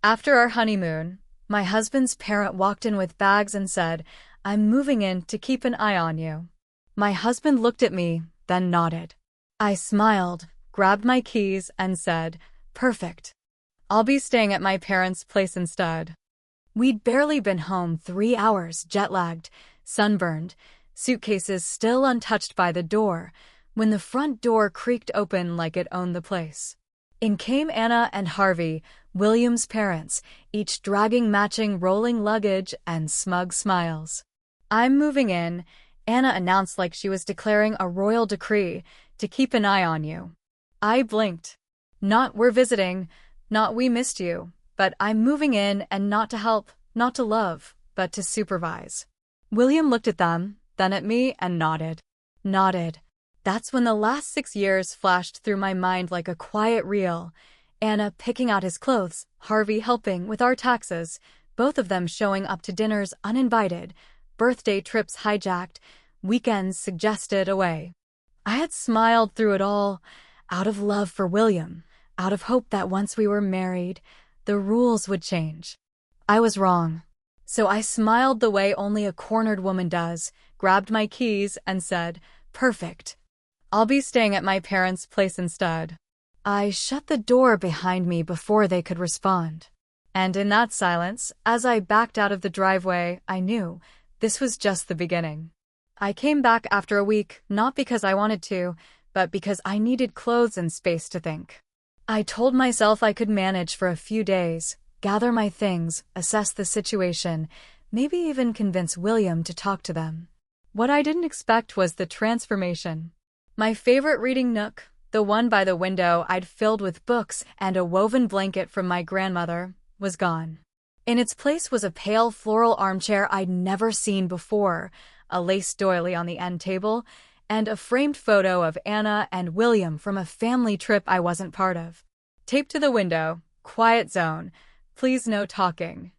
After our honeymoon, my husband's parent walked in with bags and said, "I'm moving in to keep an eye on you." My husband looked at me, then nodded. I smiled, grabbed my keys, and said, "Perfect. I'll be staying at my parents' place instead." We'd barely been home 3 hours, jet-lagged, sunburned, suitcases still untouched by the door, when the front door creaked open like it owned the place. In came Anna and Harvey, William's parents, each dragging matching rolling luggage and smug smiles. "I'm moving in," Anna announced like she was declaring a royal decree, "to keep an eye on you." I blinked. Not "we're visiting," not "we missed you," but "I'm moving in, and not to help, not to love, but to supervise." William looked at them, then at me, and nodded. That's when the last 6 years flashed through my mind like a quiet reel. Anna picking out his clothes, Harvey helping with our taxes, both of them showing up to dinners uninvited, birthday trips hijacked, weekends suggested away. I had smiled through it all, out of love for William, out of hope that once we were married, the rules would change. I was wrong. So I smiled the way only a cornered woman does, grabbed my keys, and said, "Perfect. I'll be staying at my parents' place instead." I shut the door behind me before they could respond. And in that silence, as I backed out of the driveway, I knew this was just the beginning. I came back after a week, not because I wanted to, but because I needed clothes and space to think. I told myself I could manage for a few days, gather my things, assess the situation, maybe even convince William to talk to them. What I didn't expect was the transformation. My favorite reading nook, the one by the window I'd filled with books and a woven blanket from my grandmother, was gone. In its place was a pale floral armchair I'd never seen before, a lace doily on the end table, and a framed photo of Anna and William from a family trip I wasn't part of. Taped to the window, "Quiet zone. Please no talking."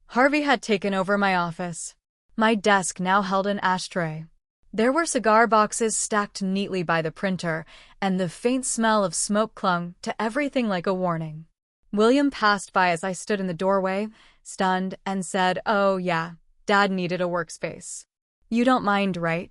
Harvey had taken over my office. My desk now held an ashtray. There were cigar boxes stacked neatly by the printer, and the faint smell of smoke clung to everything like a warning. William passed by as I stood in the doorway, stunned, and said, "Oh yeah, Dad needed a workspace. You don't mind, right?"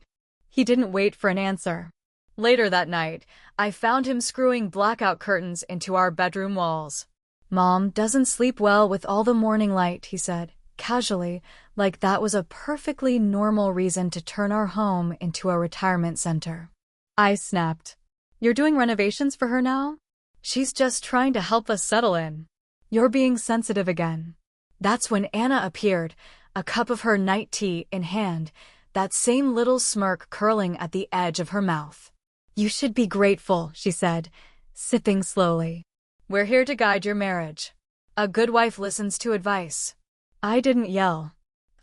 He didn't wait for an answer. Later that night, I found him screwing blackout curtains into our bedroom walls. "Mom doesn't sleep well with all the morning light," he said, casually, like that was a perfectly normal reason to turn our home into a retirement center. I snapped. "You're doing renovations for her now? She's just trying to help us settle in." "You're being sensitive again." That's when Anna appeared, a cup of her night tea in hand, that same little smirk curling at the edge of her mouth. "You should be grateful," she said, sipping slowly. "We're here to guide your marriage. A good wife listens to advice." I didn't yell.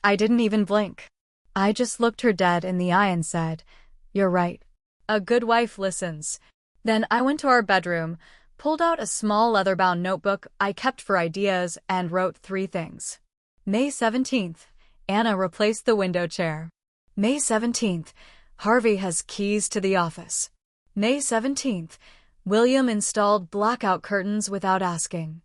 I didn't even blink. I just looked her dead in the eye and said, "You're right. A good wife listens." Then I went to our bedroom, pulled out a small leather-bound notebook I kept for ideas, and wrote 3 things. May 17th, Anna replaced the window chair. May 17th, Harvey has keys to the office. May 17th, William installed blackout curtains without asking.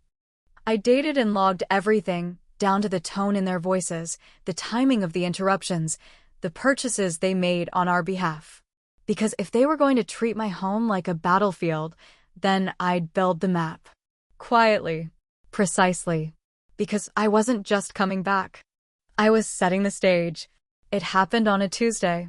I dated and logged everything, down to the tone in their voices, the timing of the interruptions, the purchases they made on our behalf. Because if they were going to treat my home like a battlefield, then I'd build the map. Quietly. Precisely. Because I wasn't just coming back. I was setting the stage. It happened on a Tuesday.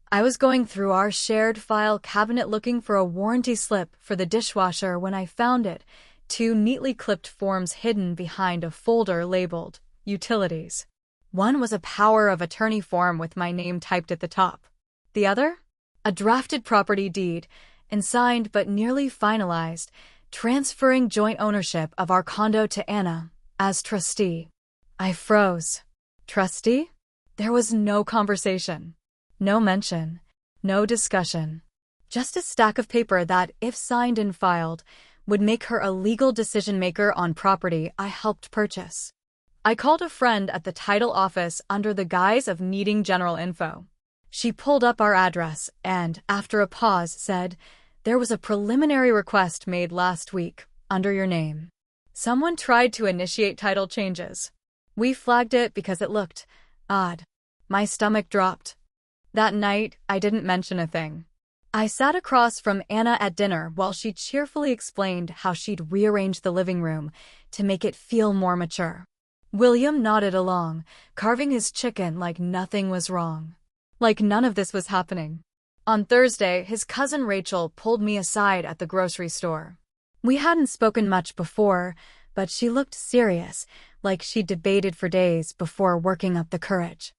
I was going through our shared file cabinet looking for a warranty slip for the dishwasher when I found it, 2 neatly clipped forms hidden behind a folder labeled Utilities. One was a power of attorney form with my name typed at the top. The other? A drafted property deed, and signed but nearly finalized, transferring joint ownership of our condo to Anna as trustee. I froze. Trustee? There was no conversation. No mention. No discussion. Just a stack of paper that, if signed and filed, would make her a legal decision-maker on property I helped purchase. I called a friend at the title office under the guise of needing general info. She pulled up our address and, after a pause, said, "There was a preliminary request made last week, under your name." Someone tried to initiate title changes. We flagged it because it looked odd. My stomach dropped. That night, I didn't mention a thing. I sat across from Anna at dinner while she cheerfully explained how she'd rearranged the living room to make it feel more mature. William nodded along, carving his chicken like nothing was wrong. Like none of this was happening. On Thursday, his cousin Rachel pulled me aside at the grocery store. We hadn't spoken much before, but she looked serious, like she'd debated for days before working up the courage.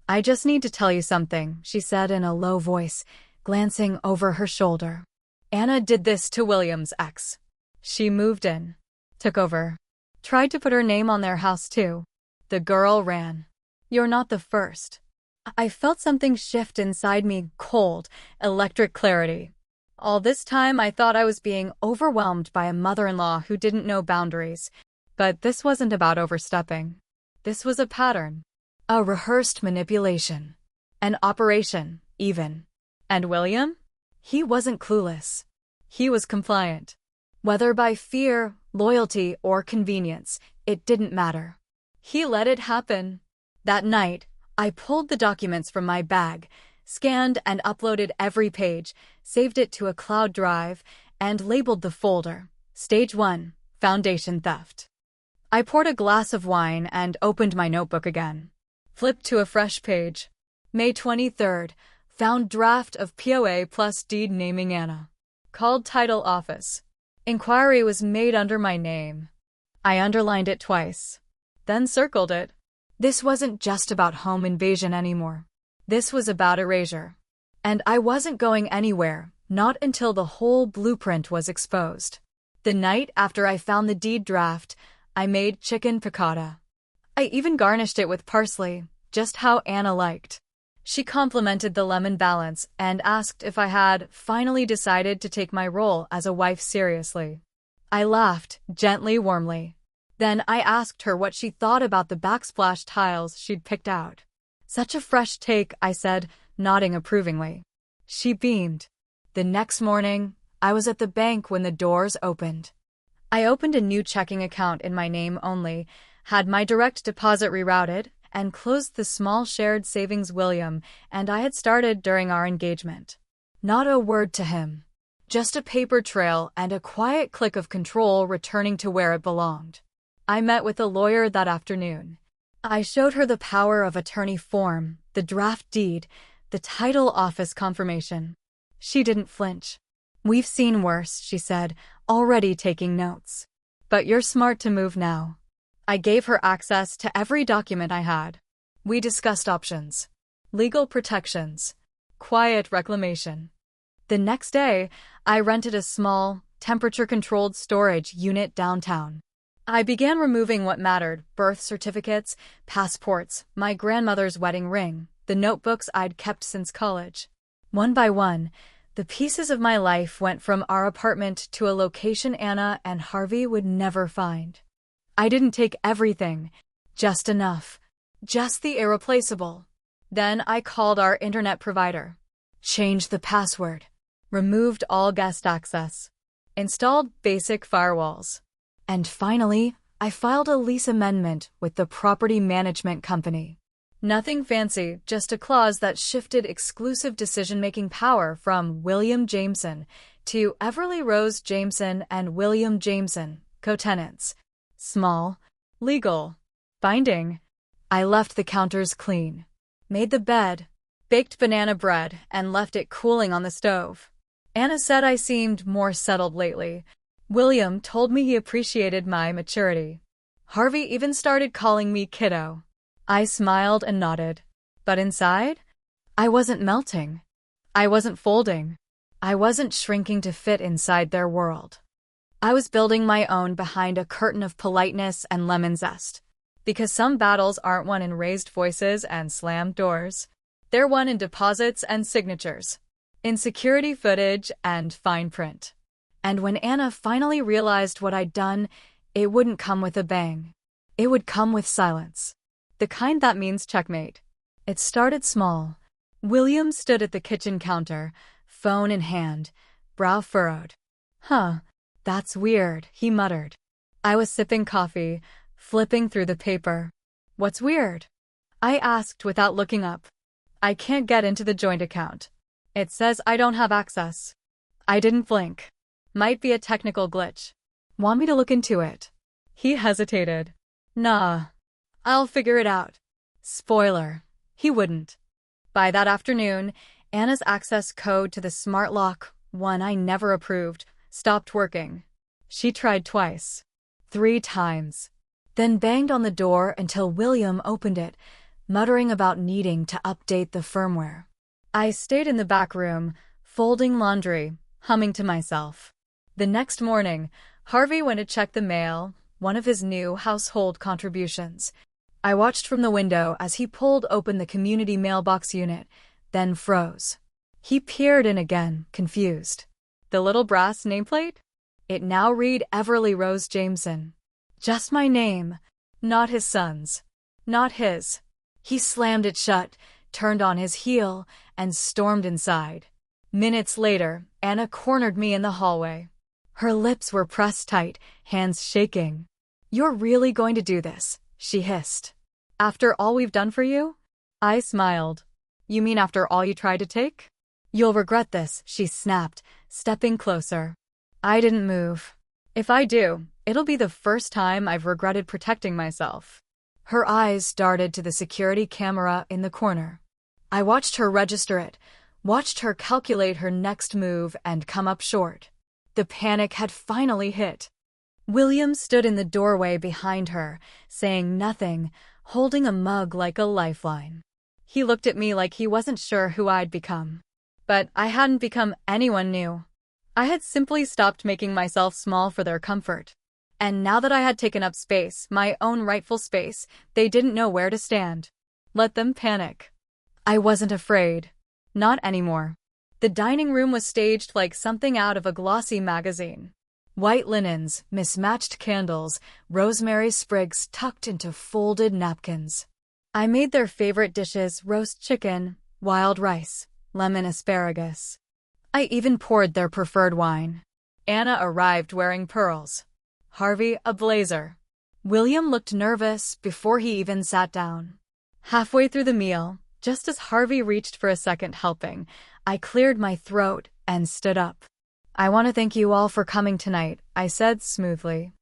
"I just need to tell you something," she said in a low voice, glancing over her shoulder. "Anna did this to William's ex. She moved in, took over, tried to put her name on their house too. The girl ran. You're not the first." I felt something shift inside me, cold, electric clarity. All this time I thought I was being overwhelmed by a mother-in-law who didn't know boundaries. But this wasn't about overstepping. This was a pattern. A rehearsed manipulation. An operation, even. And William? He wasn't clueless. He was compliant. Whether by fear, loyalty, or convenience, it didn't matter. He let it happen. That night, I pulled the documents from my bag, scanned and uploaded every page, saved it to a cloud drive, and labeled the folder, Stage 1, Foundation Theft. I poured a glass of wine and opened my notebook again. Flipped to a fresh page. May 23rd, found draft of POA plus deed naming Anna. Called title office. Inquiry was made under my name. I underlined it twice. Then circled it. This wasn't just about home invasion anymore. This was about erasure. And I wasn't going anywhere, not until the whole blueprint was exposed. The night after I found the deed draft, I made chicken piccata. I even garnished it with parsley, just how Anna liked. She complimented the lemon balance and asked if I had finally decided to take my role as a wife seriously. I laughed, gently, warmly. Then I asked her what she thought about the backsplash tiles she'd picked out. "Such a fresh take," I said, nodding approvingly. She beamed. The next morning, I was at the bank when the doors opened. I opened a new checking account in my name only, had my direct deposit rerouted, and closed the small shared savings William and I had started during our engagement. Not a word to him. Just a paper trail and a quiet click of control returning to where it belonged. I met with a lawyer that afternoon. I showed her the power of attorney form, the draft deed, the title office confirmation. She didn't flinch. "We've seen worse," she said, already taking notes. "But you're smart to move now." I gave her access to every document I had. We discussed options. Legal protections. Quiet reclamation. The next day, I rented a small, temperature-controlled storage unit downtown. I began removing what mattered: birth certificates, passports, my grandmother's wedding ring, the notebooks I'd kept since college. One by one, the pieces of my life went from our apartment to a location Anna and Harvey would never find. I didn't take everything, just enough, just the irreplaceable. Then I called our internet provider, changed the password, removed all guest access, installed basic firewalls. And finally, I filed a lease amendment with the property management company. Nothing fancy, just a clause that shifted exclusive decision-making power from William Jameson to Everly Rose Jameson and William Jameson, co-tenants. Small, legal, binding. I left the counters clean, made the bed, baked banana bread, and left it cooling on the stove. Anna said I seemed more settled lately. William told me he appreciated my maturity. Harvey even started calling me kiddo. I smiled and nodded. But inside, I wasn't melting. I wasn't folding. I wasn't shrinking to fit inside their world. I was building my own behind a curtain of politeness and lemon zest. Because some battles aren't won in raised voices and slammed doors. They're won in deposits and signatures. In security footage and fine print. And when Anna finally realized what I'd done, it wouldn't come with a bang. It would come with silence. The kind that means checkmate. It started small. William stood at the kitchen counter, phone in hand, brow furrowed. "Huh, that's weird," he muttered. I was sipping coffee, flipping through the paper. What's weird? I asked without looking up. I can't get into the joint account. It says I don't have access. I didn't blink. Might be a technical glitch. Want me to look into it? He hesitated. Nah. I'll figure it out. Spoiler. He wouldn't. By that afternoon, Anna's access code to the smart lock, one I never approved, stopped working. She tried twice. 3 times. Then banged on the door until William opened it, muttering about needing to update the firmware. I stayed in the back room, folding laundry, humming to myself. The next morning, Harvey went to check the mail, one of his new household contributions. I watched from the window as he pulled open the community mailbox unit, then froze. He peered in again, confused. The little brass nameplate? It now read Everly Rose Jameson. Just my name, not his son's. Not his. He slammed it shut, turned on his heel, and stormed inside. Minutes later, Anna cornered me in the hallway. Her lips were pressed tight, hands shaking. "You're really going to do this?" she hissed. "After all we've done for you?" I smiled. "You mean after all you tried to take?" "You'll regret this," she snapped, stepping closer. I didn't move. "If I do, it'll be the first time I've regretted protecting myself." Her eyes darted to the security camera in the corner. I watched her register it, watched her calculate her next move and come up short. The panic had finally hit. William stood in the doorway behind her, saying nothing, holding a mug like a lifeline. He looked at me like he wasn't sure who I'd become. But I hadn't become anyone new. I had simply stopped making myself small for their comfort. And now that I had taken up space, my own rightful space, they didn't know where to stand. Let them panic. I wasn't afraid. Not anymore. The dining room was staged like something out of a glossy magazine. White linens, mismatched candles, rosemary sprigs tucked into folded napkins. I made their favorite dishes: roast chicken, wild rice, lemon asparagus. I even poured their preferred wine. Anna arrived wearing pearls. Harvey a blazer. William looked nervous before he even sat down. Halfway through the meal, just as Harvey reached for a second helping, I cleared my throat and stood up. "I want to thank you all for coming tonight," I said smoothly.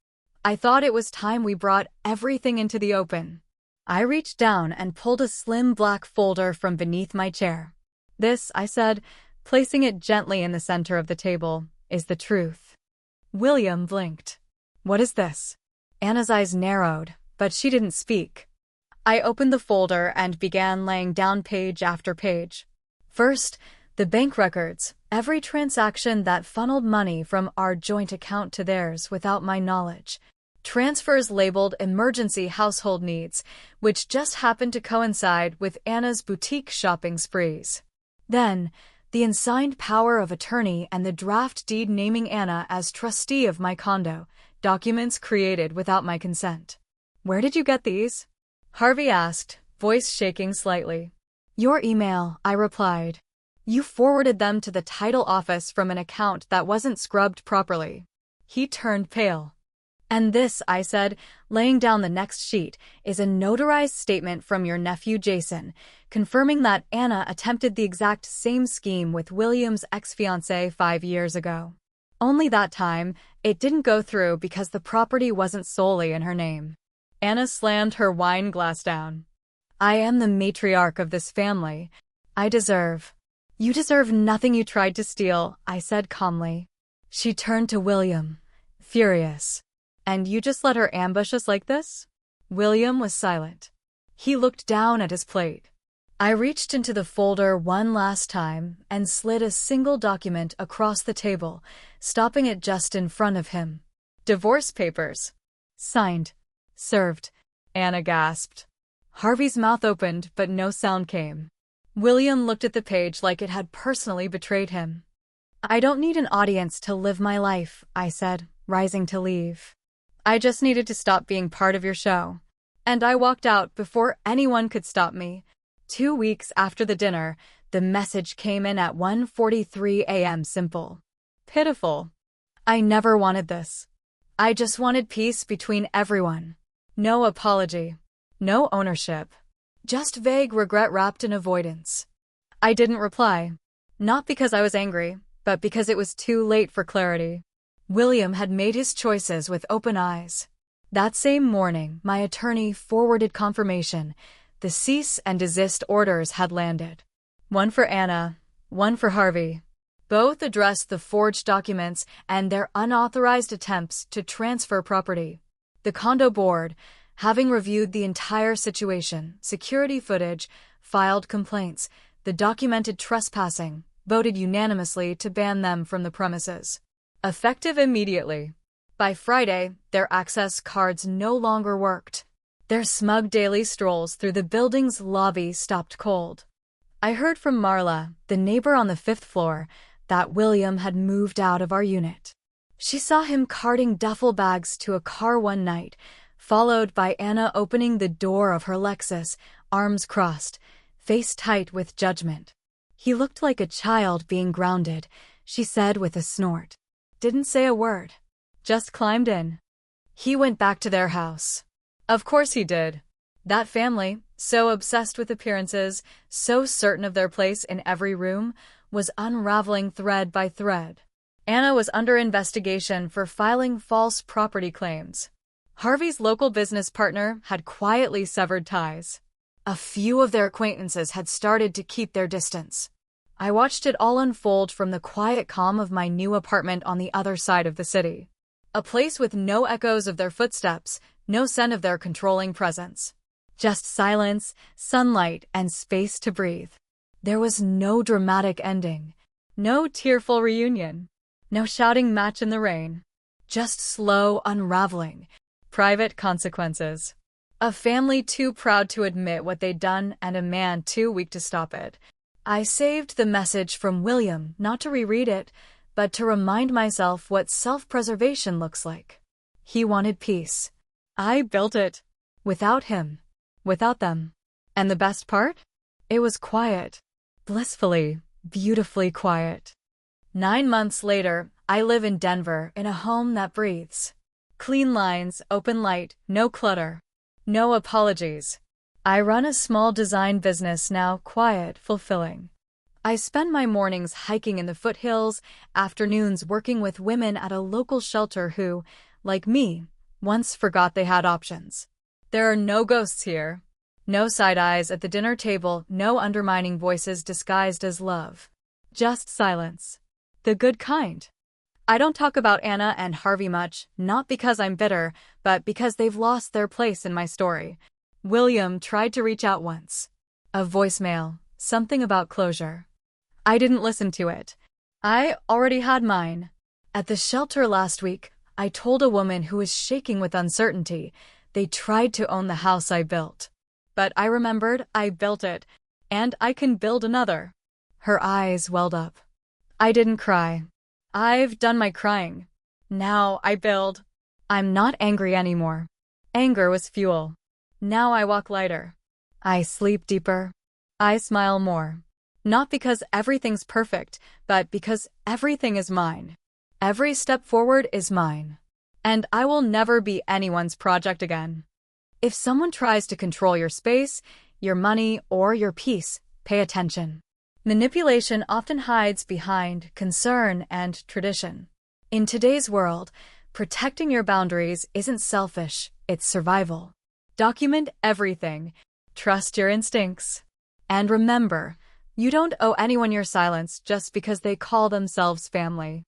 "I thought it was time we brought everything into the open." I reached down and pulled a slim black folder from beneath my chair. "This," I said, placing it gently in the center of the table, "is the truth." William blinked. "What is this?" Anna's eyes narrowed, but she didn't speak. I opened the folder and began laying down page after page. First, the bank records, every transaction that funneled money from our joint account to theirs without my knowledge. Transfers labeled emergency household needs, which just happened to coincide with Anna's boutique shopping sprees. Then, the unsigned power of attorney and the draft deed naming Anna as trustee of my condo, documents created without my consent. "Where did you get these?" Harvey asked, voice shaking slightly. "Your email," I replied. "You forwarded them to the title office from an account that wasn't scrubbed properly." He turned pale. "And this," I said, laying down the next sheet, "is a notarized statement from your nephew Jason, confirming that Anna attempted the exact same scheme with William's ex-fiancé 5 years ago. Only that time, it didn't go through because the property wasn't solely in her name." Anna slammed her wine glass down. "I am the matriarch of this family. I deserve." "You deserve nothing you tried to steal," I said calmly. She turned to William, furious. "And you just let her ambush us like this?" William was silent. He looked down at his plate. I reached into the folder one last time and slid a single document across the table, stopping it just in front of him. "Divorce papers." "Signed." "Served." Anna gasped. Harvey's mouth opened, but no sound came. William looked at the page like it had personally betrayed him. "I don't need an audience to live my life," I said, rising to leave. "I just needed to stop being part of your show." And I walked out before anyone could stop me. 2 weeks after the dinner, the message came in at 1:43 a.m. simple. Pitiful. I never wanted this. I just wanted peace between everyone. No apology. No ownership. Just vague regret wrapped in avoidance. I didn't reply. Not because I was angry, but because it was too late for clarity. William had made his choices with open eyes. That same morning, my attorney forwarded confirmation. The cease and desist orders had landed. One for Anna, one for Harvey. Both addressed the forged documents and their unauthorized attempts to transfer property. The condo board, having reviewed the entire situation, security footage, filed complaints, the documented trespassing, voted unanimously to ban them from the premises. Effective immediately. By Friday, their access cards no longer worked. Their smug daily strolls through the building's lobby stopped cold. I heard from Marla, the neighbor on the 5th floor, that William had moved out of our unit. She saw him carting duffel bags to a car one night, followed by Anna opening the door of her Lexus, arms crossed, face tight with judgment. He looked like a child being grounded, she said with a snort. Didn't say a word. Just climbed in. He went back to their house. Of course he did. That family, so obsessed with appearances, so certain of their place in every room, was unraveling thread by thread. Anna was under investigation for filing false property claims. Harvey's local business partner had quietly severed ties. A few of their acquaintances had started to keep their distance. I watched it all unfold from the quiet calm of my new apartment on the other side of the city. A place with no echoes of their footsteps, no scent of their controlling presence. Just silence, sunlight, and space to breathe. There was no dramatic ending, no tearful reunion, no shouting match in the rain. Just slow unraveling, private consequences. A family too proud to admit what they'd done and a man too weak to stop it. I saved the message from William not to reread it, but to remind myself what self-preservation looks like. He wanted peace. I built it. Without him. Without them. And the best part? It was quiet. Blissfully, beautifully quiet. 9 months later, I live in Denver in a home that breathes. Clean lines, open light, no clutter. No apologies. I run a small design business now, quiet, fulfilling. I spend my mornings hiking in the foothills, afternoons working with women at a local shelter who, like me, once forgot they had options. There are no ghosts here. No side eyes at the dinner table, no undermining voices disguised as love. Just silence. The good kind. I don't talk about Anna and Harvey much, not because I'm bitter, but because they've lost their place in my story. William tried to reach out once. A voicemail, something about closure. I didn't listen to it. I already had mine. At the shelter last week, I told a woman who was shaking with uncertainty they tried to own the house I built. But I remembered I built it, and I can build another. Her eyes welled up. I didn't cry. I've done my crying. Now I build. I'm not angry anymore. Anger was fuel. Now I walk lighter. I sleep deeper. I smile more. Not because everything's perfect, but because everything is mine. Every step forward is mine. And I will never be anyone's project again. If someone tries to control your space, your money, or your peace, pay attention. Manipulation often hides behind concern and tradition. In today's world, protecting your boundaries isn't selfish, it's survival. Document everything. Trust your instincts. And remember, you don't owe anyone your silence just because they call themselves family.